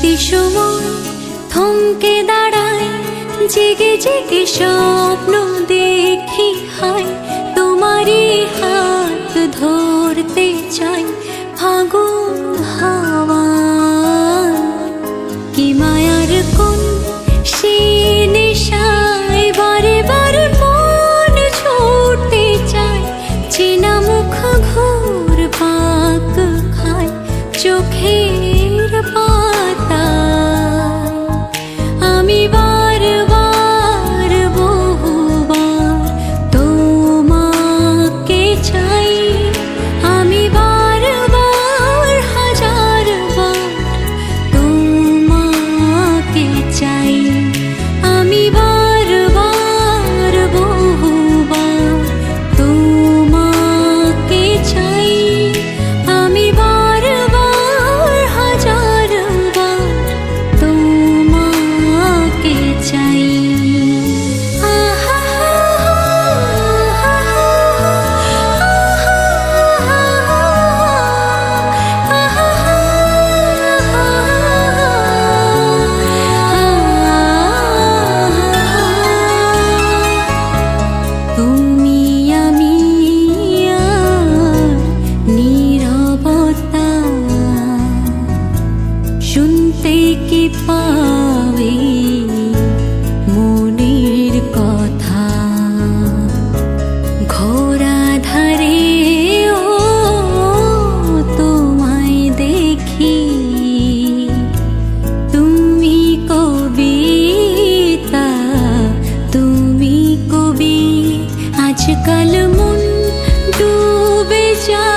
স্মৃতি সময় থমকে দাঁড়ায়, জেগে জেগে স্বপ্ন দেখি হায়, তোমারই হাত ধরতে চাই ফাগুন হাওয়া। কি মায়ার কোন সে নেশায় বারে বারে মন ছুটতে চায়, চেনা মুখ ঘোর পাক খায় চোখের পাতায়। আমি বারবার বহুবার তোমাকে চাই, আমি বারবার হাজারবার তোমাকে চাই, আমি বারবার বহুবার তোমাকে চাই, আমি বারবার হাজারবার তোমাকে চাই। আহা তুমি আমি আর নীরবতা, শুনতে কি পাবে মনের কথা, ঘোরা ধারে ও তোমায় দেখি, তুমি কবিতা, তুমি কবি। আজকাল মন ডুবে যায়